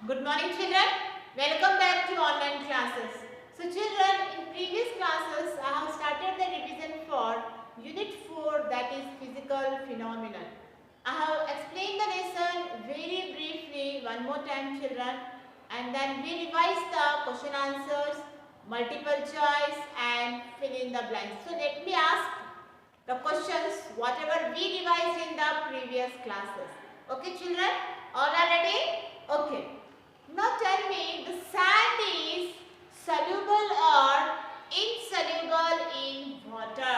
Good morning children. Welcome back to online classes. So children, in previous classes I have started the revision for unit 4, that is physical phenomenon. I have explained the lesson very briefly one more time children, and then we revised the question answers, multiple choice and fill in the blanks. So let me ask the questions whatever we revised in the previous classes. Okay children, all are ready? Okay. Now tell me, the sand is soluble or insoluble in water?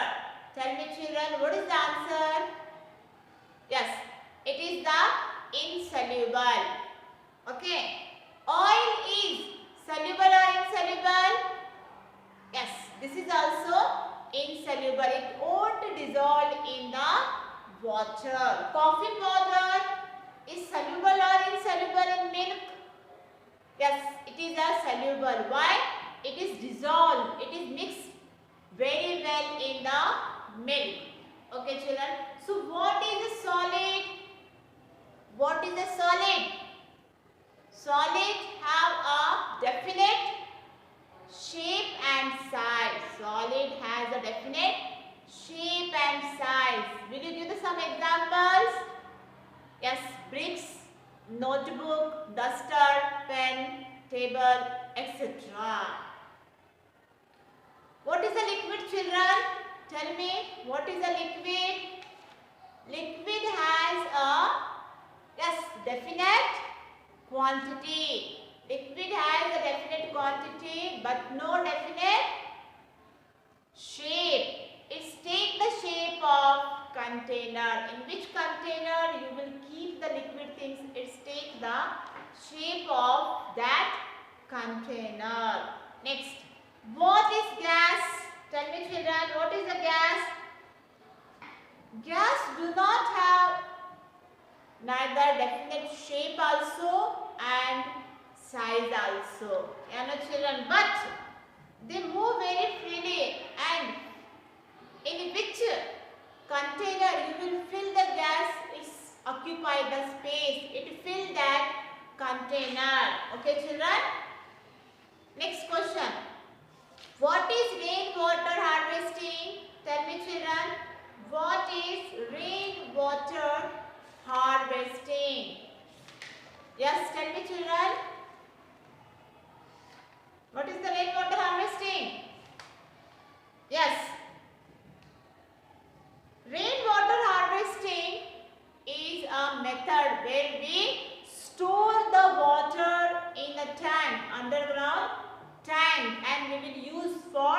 Tell me children, what is the answer? Yes, it is the insoluble. Okay. Oil is soluble or insoluble? Yes, this is also insoluble. It won't dissolve in the water. Coffee powder is soluble or insoluble in milk? Yes, it is a soluble. Why? It is dissolved. It is mixed very well in the milk. Okay, children. So, what is a solid? What is a solid? Solid have a definite shape and size. Solid has a definite shape and size. Will you give some examples? Yes, bricks, notebook, duster, pen, table, etc. What is a liquid children? Tell me, what is a liquid? Liquid has a, yes, definite quantity. Liquid has a definite quantity but no definite shape. It takes the shape of container. In which container you will keep the liquid things, it takes the shape of that container. Next, what is gas? Tell me children, what is a gas? Gas do not have neither definite shape also and size also. You know children, but they move very freely, and in which container you will fill the gas, it's occupy the space, it fill that container. Okay children. Next question. What is rainwater harvesting? Tell me children. What is rainwater harvesting? Yes, tell me children. What is the rainwater harvesting? Yes. Rainwater harvesting is a method where we store the water in a tank, underground tank, and we will use for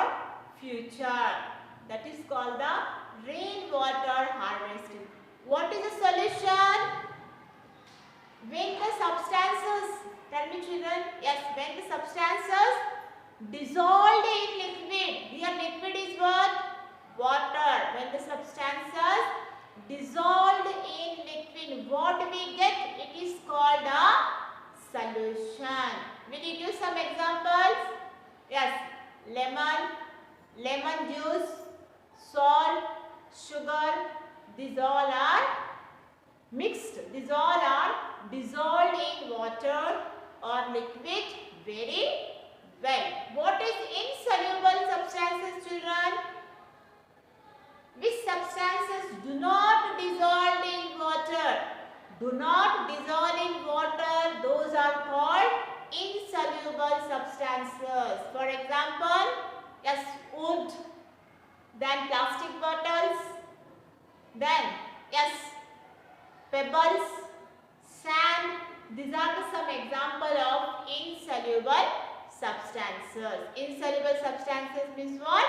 future. That is called the rainwater harvesting. What is the solution? When the substances, tell me children, yes, when the substances dissolved in liquid, here liquid is what? Water. When the substances dissolved in liquid, what we get? It is called a solution. Will you give some examples? Yes, lemon juice, salt, sugar, these all are mixed. These all are dissolved in water or liquid very well. What is insoluble substances children? Which substances do not dissolve in water? Do not dissolve in water, those are called insoluble substances. For example, yes, wood, then plastic bottles, then yes, pebbles, sand. These are some example of insoluble substances. Insoluble substances means what?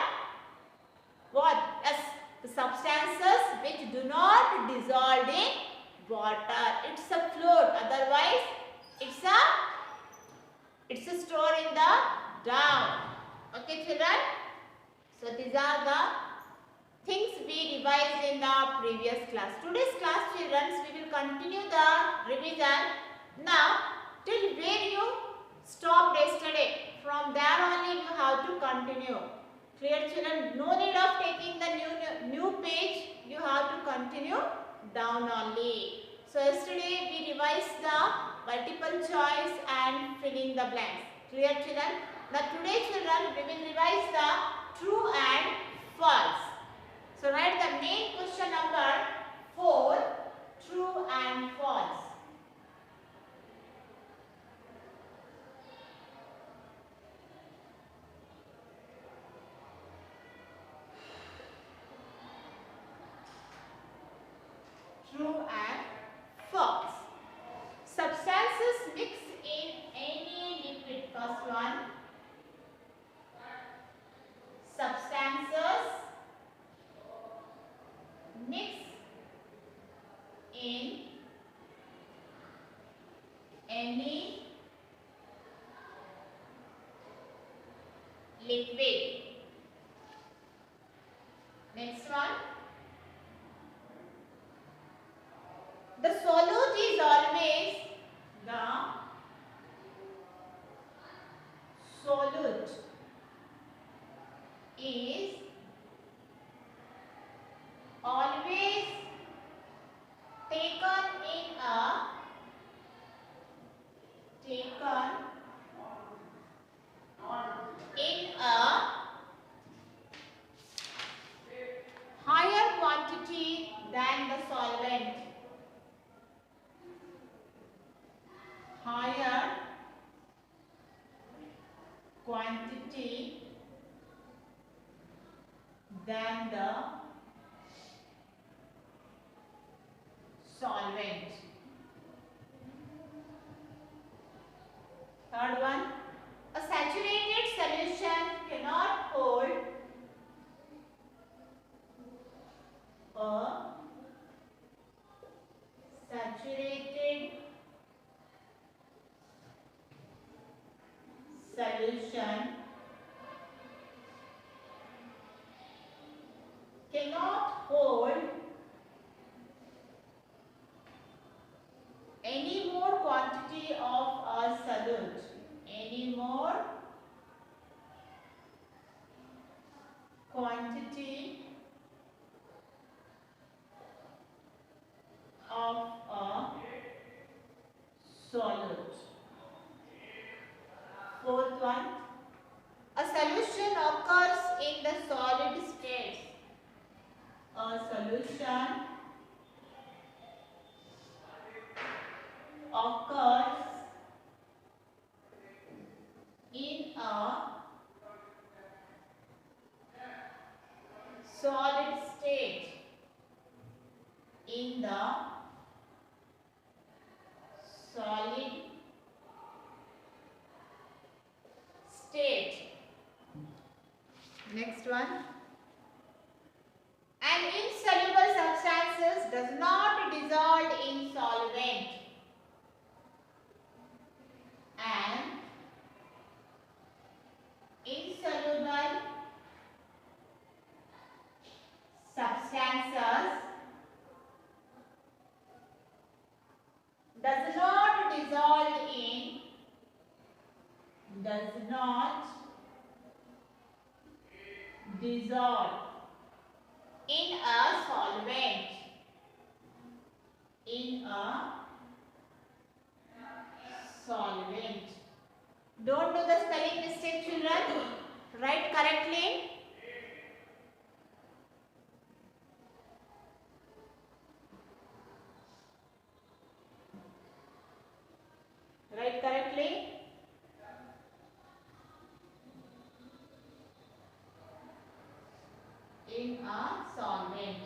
What? Yes, the substances which do not dissolve in water. It's a fluid. Otherwise, it's a store in the ground. Okay, children. So these are the things we revised in the previous class. Today's class children, we will continue the revision. Now, till where you stopped yesterday, from there only you have to continue. Clear children? No need of taking the new page. You have to continue down only. So yesterday we revised the multiple choice and filling the blanks. Clear children? Now today children we will revise the true and false. So write the main question number 4, true and false. True and false. Substances mix in any liquid. First one. Substances mix in any liquid. Next one. The solute is always taken in a higher quantity than the solvent. Higher quantity than the solvent. Third one, a saturated solution cannot hold a saturated solution cannot hold any more quantity of a solute. Any more quantity of a solute. Fourth one, a solution occurs in the solid state. A solution occurs in a solid state. In the solid state. Next one. An insoluble substances does not dissolve in solvent. An insoluble substances does not dissolve in a solvent. In a solvent. Don't do the spelling mistake, children. Write correctly. Write correctly. In a solvent.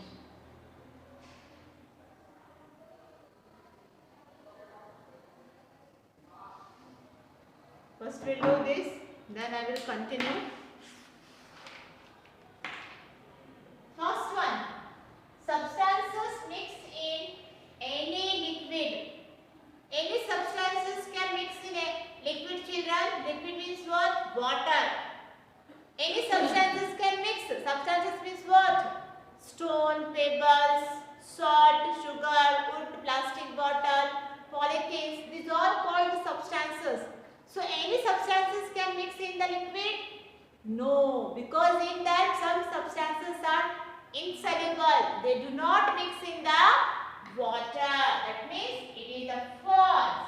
First we'll do this, then I will continue. First one, substances mix in any liquid. Any substances can mix in a liquid, children. Liquid means what? Water. Any substances can mix. Substances means what? Stone, pebbles, salt, sugar, wood, plastic bottle, polythenes. These are all called the substances. So any substances can mix in the liquid? No, because in that some substances are insoluble. They do not mix in the water. That means it is a false.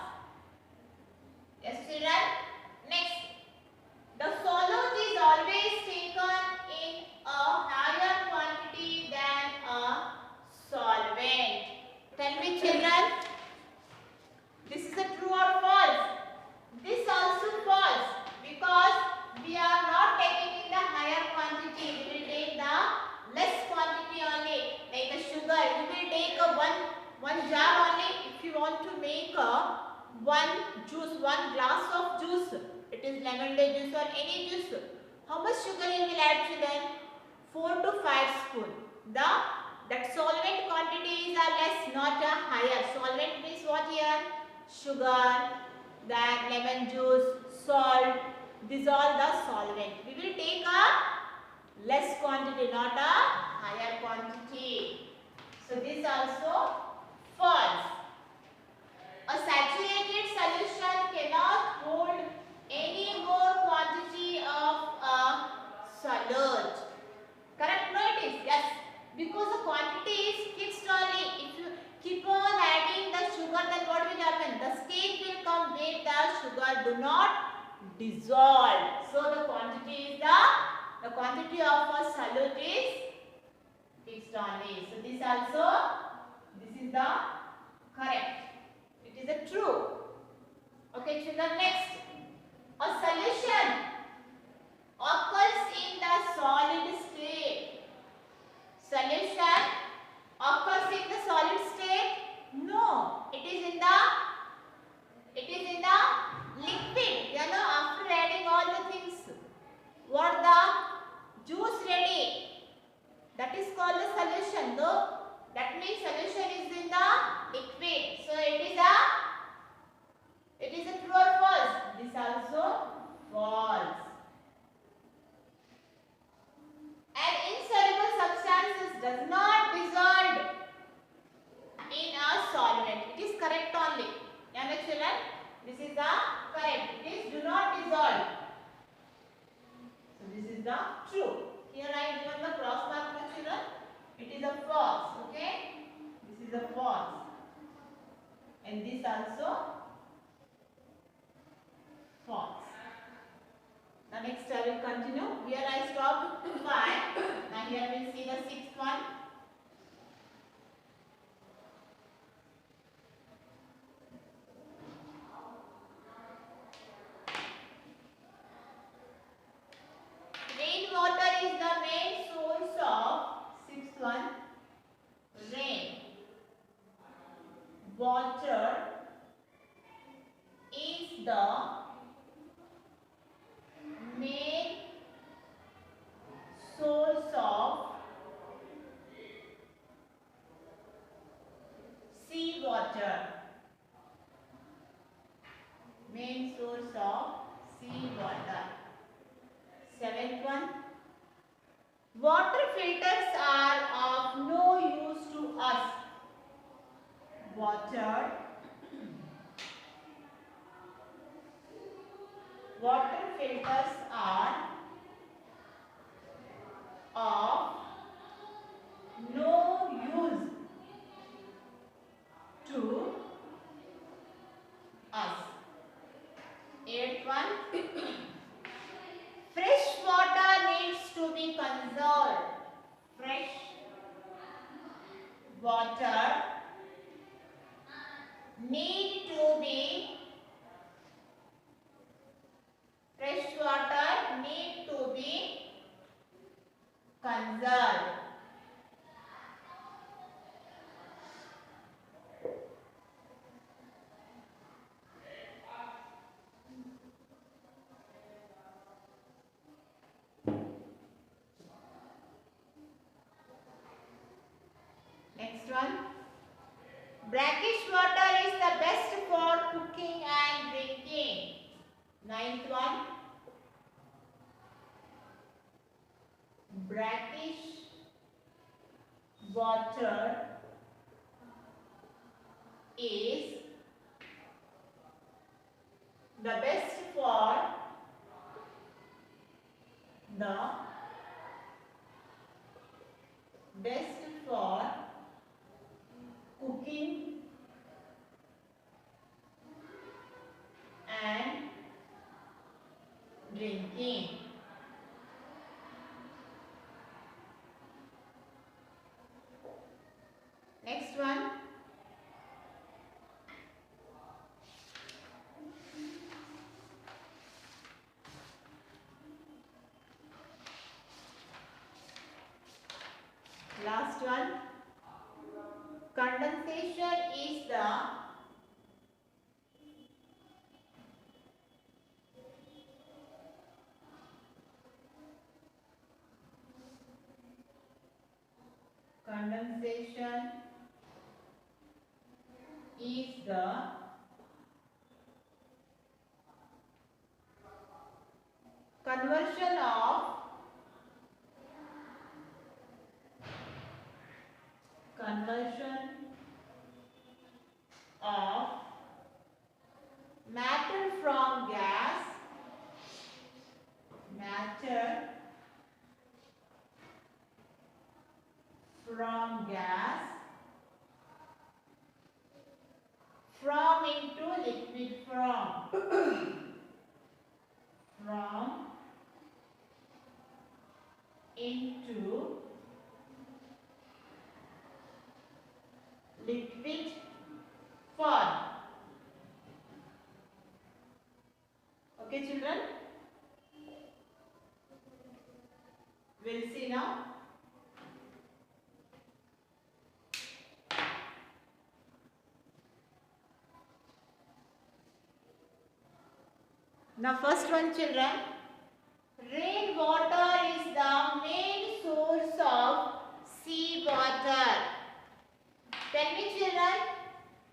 one juice, one glass of juice, it is lemonade juice or any juice, how much sugar you will add, children? 4 to 5 spoon. That solvent quantities are less, not a higher. Solvent means what here? Sugar, then lemon juice, salt. These are the solvent. We will take a less quantity, not a higher quantity. So this also false. A saturated solution cannot hold any more quantity of a solute. Correct? No, it is. Yes. Because the quantity is fixed only. If you keep on adding the sugar, then what will happen? The stage will come where the sugar do not dissolve. So the quantity is the quantity of a solute is fixed only. So this also, this is the correct. It is a true. Okay, children, next. A solution occurs in the solid state. Solution occurs in the solid state? No, it is in the liquid. You know, after adding all the things, what the juice ready, that is called the solution. Though that means solution is in the liquid. So it is a true or false? This also false. And insoluble substances does not dissolve in a solvent. It is correct only. Yeah, children, this is the correct. It is do not dissolve. So this is the true. Here I given the cross mark, children. It is a false. Okay. This is a false. And this also false. Now next I will continue. Here I stopped 5. Now here we will see the 6th one. Rainwater is the main source of 6th one. Rain water is the main source of sea water. Main source of sea water. 7th one. Water filters are of no use to us. Water filters are of no use to us. 8th one. Fresh water needs to be conserved. Fresh water need to be conserved. Next one. Brackish water is the best for cooking and drinking. 9th one. Brackish water is the best for cooking and drinking. Next one. condensation is the conversion of matter from gas, from into liquid form, from into liquid form. Okay, children? We'll see now. Now, first one, children. Rainwater is the main source of sea water. Tell me, children,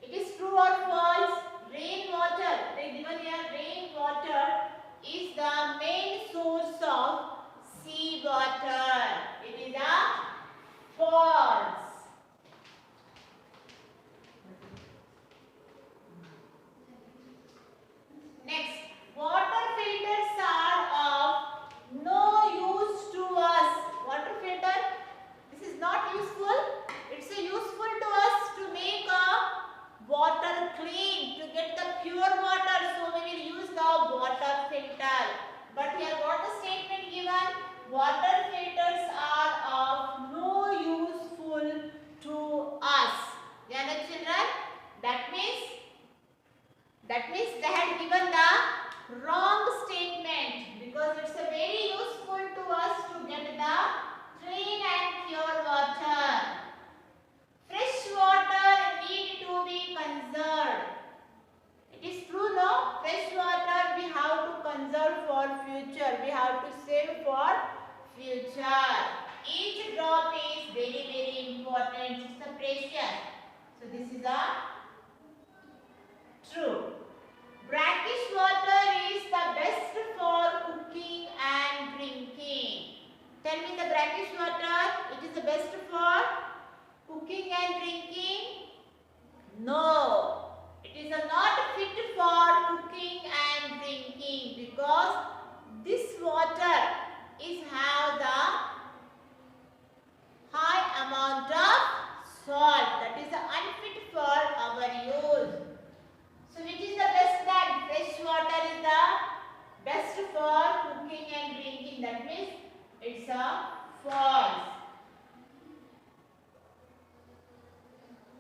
it is true or false? Rainwater, they given here, rainwater is the main source of sea water. It is a false. Next, water filters are of no use to us. Water filter, this is not useful. It's useful to us to make a water clean, to get the pure water. So we will use the water filter. But here what the statement given? Water filters are of no useful to us. Yeah, children? That means they had given the wrong statement, because it's a very useful to us to get the clean and pure water. Fresh water need to be conserved. It is true, no? Fresh water we have to conserve for future. We have to save for future. Each drop is very, very important. It's a precious. So this is a true. Brackish water is the best for cooking and drinking. Tell me the brackish water, it is the best for cooking and drinking? No. It is not fit for cooking and drinking, because this water is have the high amount of salt. That is unfit for our use. So which is the best? That fresh water is the best for cooking and drinking. That means it's a false.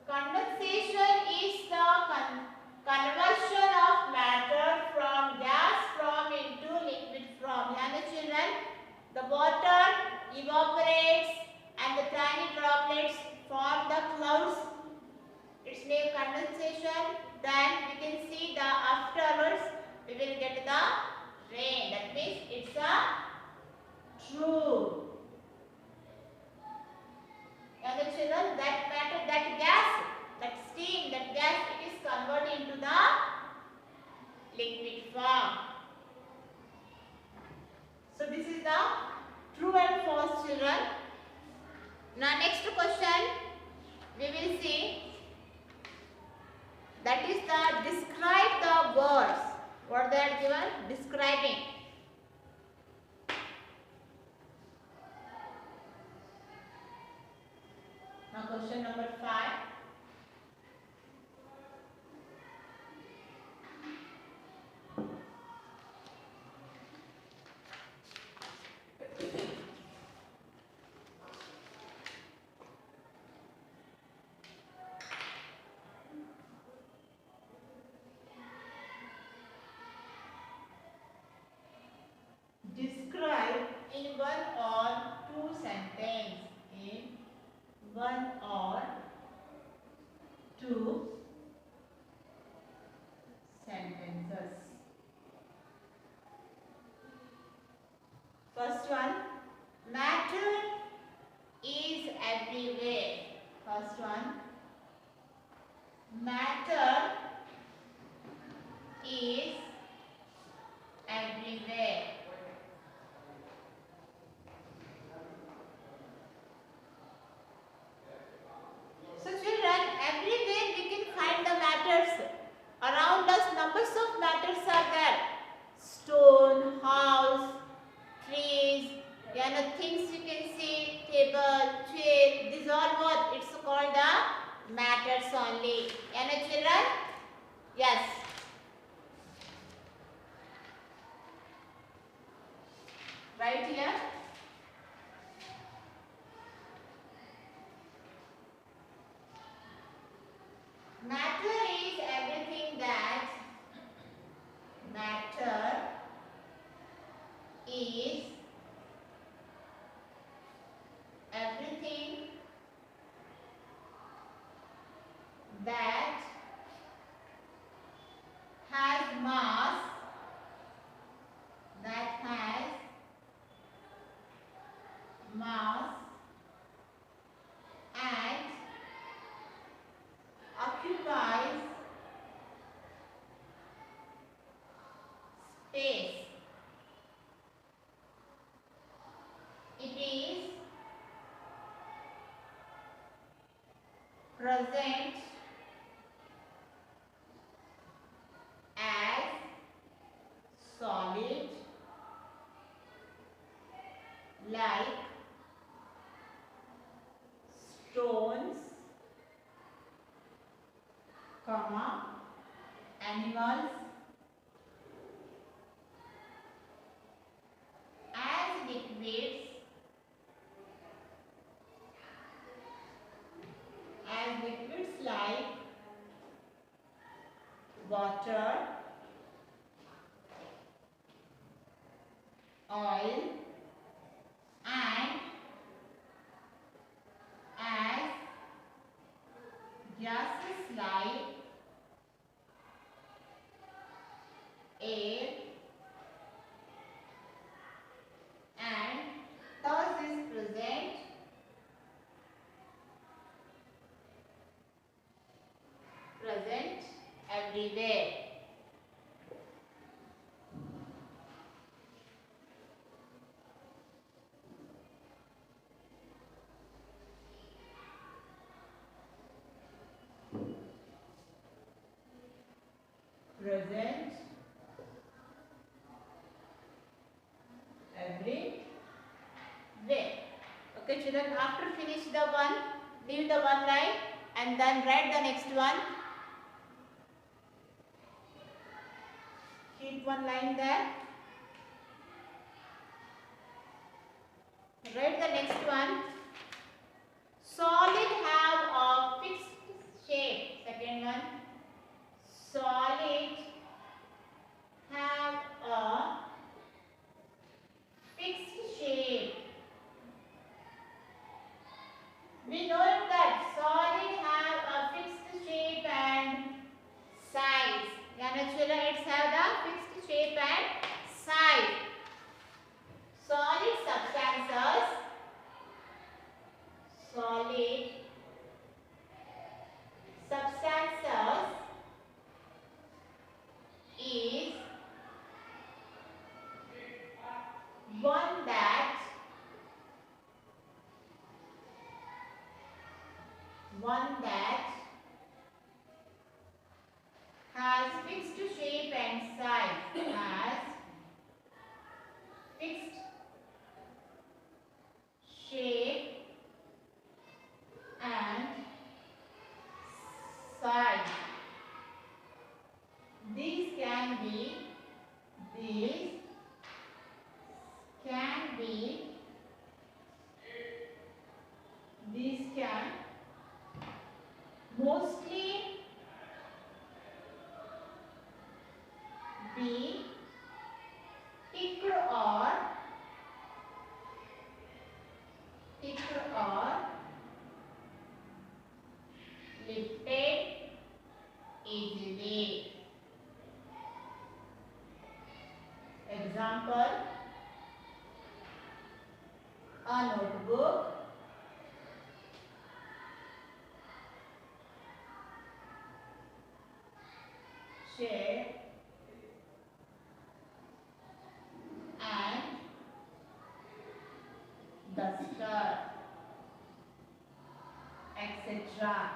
Condensation is the conversion of matter from gas form into liquid form. Yeah, children, the water evaporates and the tiny droplets form the clouds. It's made condensation. Then we can see the afterwards we will get the rain. That means it's a true. And the children, that matter, that gas, that steam, that gas, it is converted into the liquid form. So this is the true and false, children. Now next question we will see. That is the describe the words. What they are given? Describing. Now question number 5. matter is everywhere. So children, everywhere we can find the matters. Around us numbers of matters are there. Stone, house, trees, things you can see, table, chair, these are what? It's called the matters only. Children? Yes. Right here. Matter is everything that is everything that has mass, and occupies space. It is present as solid like stones, animals, as liquids, like water, oil, and as gases like air, and thus is present everywhere. Present everywhere. Okay children, after finish the one, leave the one line and then write the next one. Keep one line there. Write the next one. Solid have a fixed shape. Second one. Solid have a fixed shape. We know that solid have a fixed shape and size. Children, it's have the fixed shape and size. Solid substances is one that has fixed shape and size. Has fixed shape and size. These can mostly be picked or lifted easily. Example, a notebook, chair, and duster, etc.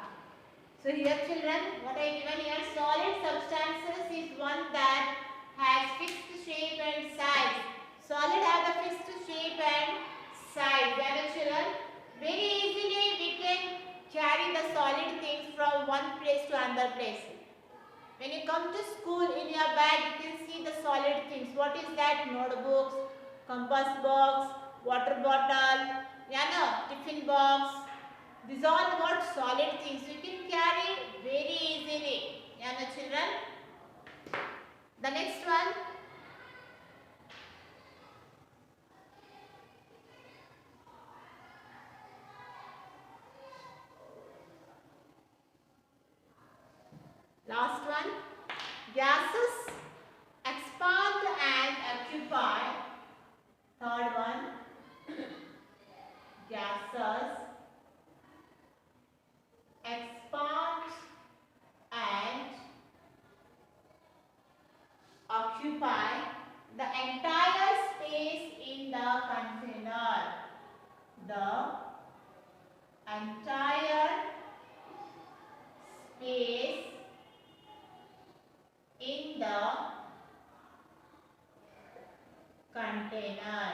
So here children, what I given here, solid substances is one that has fixed shape and size. Solid have a fixed shape and size. Then children, very easily we can carry the solid things from one place to another place. When you come to school, in your bag you can see the solid things. What is that? Notebooks, compass box, water bottle, tiffin box. These are what solid things you can carry very easily. Children. The next one. Last one. Gases expand and occupy. Third one. Gases expand and occupy the entire space in the container. The entire space in the container.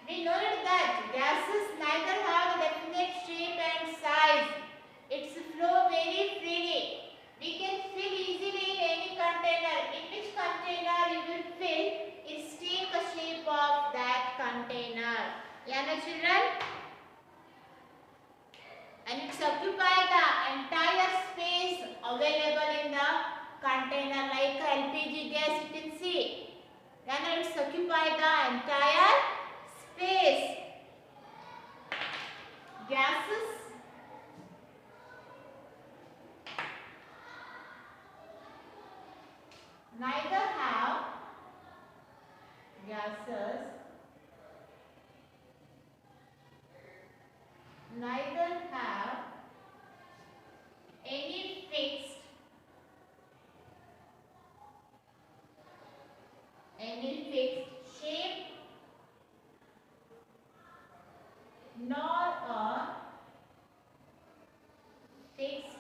We noted that gases neither have a definite shape and size. Its flow very freely. We can fill easily in any container. In which container you will fill, it's take a shape of that container. Children? And it's occupy the entire space available in the container, like LPG gas you can see. It's occupy the entire space. Gases neither have any fixed shape nor a fixed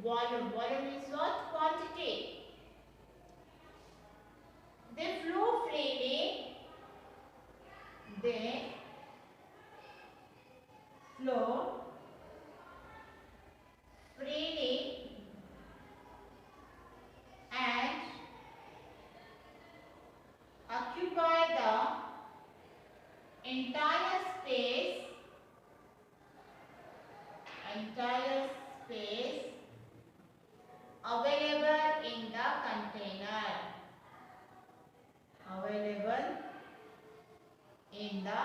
volume. Volume is what? Quantity. They flow freely. They flow freely and occupy the entire space available in the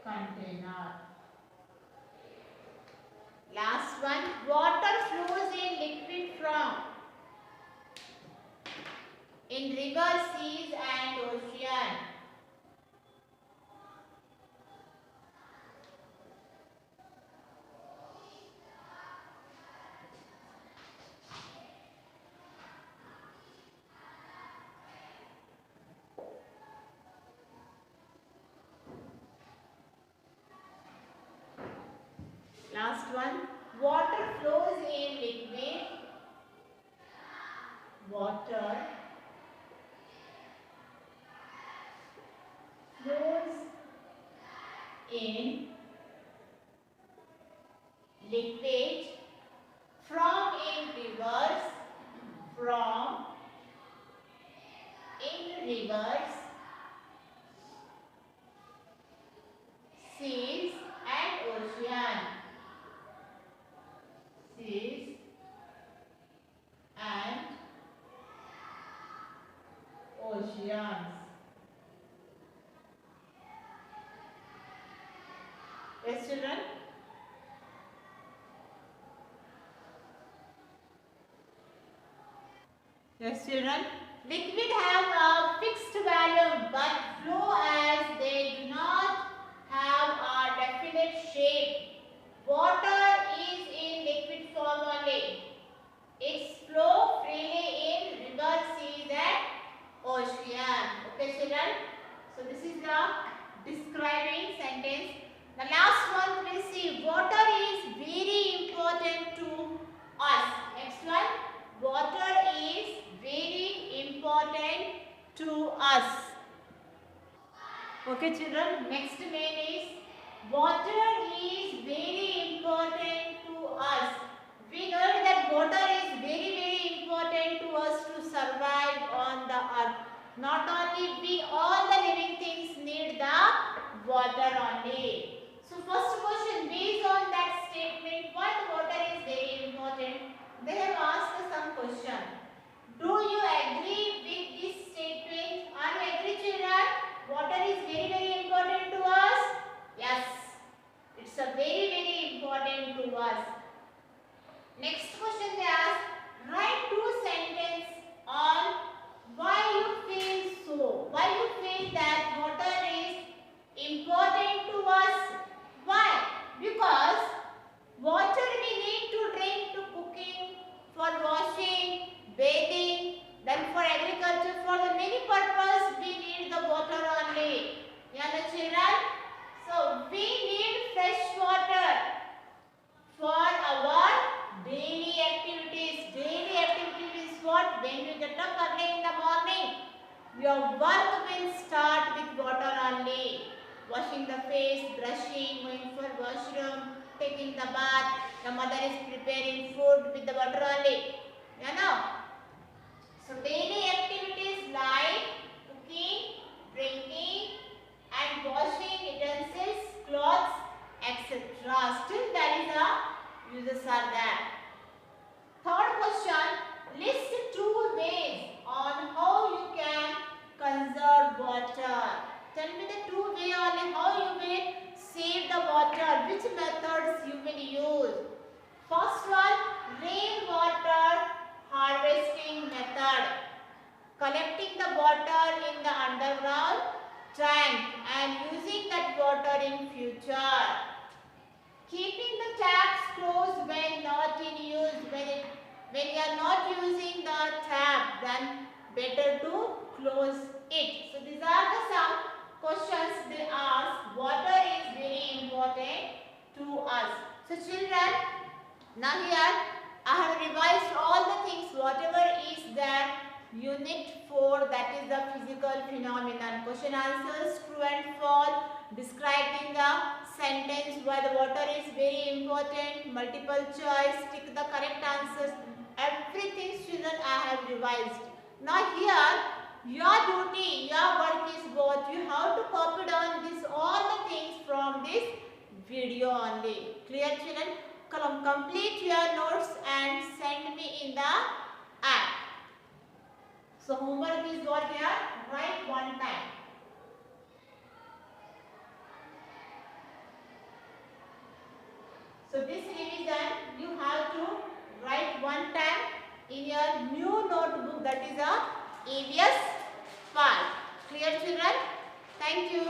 container. Last one. Water flows in liquid form in rivers, seas and ocean. Last one. Water flows in liquid. Water flows in liquid from in rivers, seas and ocean. Yes, children? Yes, children? Liquid have a fixed volume but flow So this is the describing sentence. The last one, please see. Water is very important to us. Next one. Water is very important to us. Okay children, next main is water is very important to us. We know that water is very important to us to survive on the earth. Not only we, all the living things need the water only. So first question, based on that statement, what water is very important? They have asked some question. Do you agree with this statement? Are you agree children? Water is very important to us? Yes. It's a very important to us. Next question they ask, write two sentences on why you feel so. Why you feel that water is important to us? Why? Because water we need to drink to cooking, for washing, bathing, then for agriculture, for the many purpose we need the water only. Yeah, the children. So we need fresh water for our daily activities. Daily activities is what? When you get up early in the morning, your work will start with water only. Washing the face, brushing, going for washroom, taking the bath. The mother is preparing food with the water only. You know. So daily activities like cooking, drinking and washing utensils, clothes, etc. Still there is a uses are there. Third question, list two ways on how you can conserve water. Tell me the two ways on how you will save the water. Which methods you will use? First one, rainwater harvesting method. Collecting the water in the underground tank and using that water in future. Keeping the taps closed when not in use. When you are not using the tap, then better to close it. So these are the some questions they ask. Water is very important to us. So children, now here I have revised all the things whatever is there. Unit 4, that is the physical phenomenon. Question answers true and false. Describing the sentence where the water is very important. Multiple choice. Tick the correct answers. Everything children I have revised. Now here your duty, your work is what? You have to copy down this all the things from this video only. Clear children? Complete your notes and send me in the app. So homework is what here? Write one time. So this revision you have to write one time in your new notebook, that is a EVS file. Clear children? Thank you.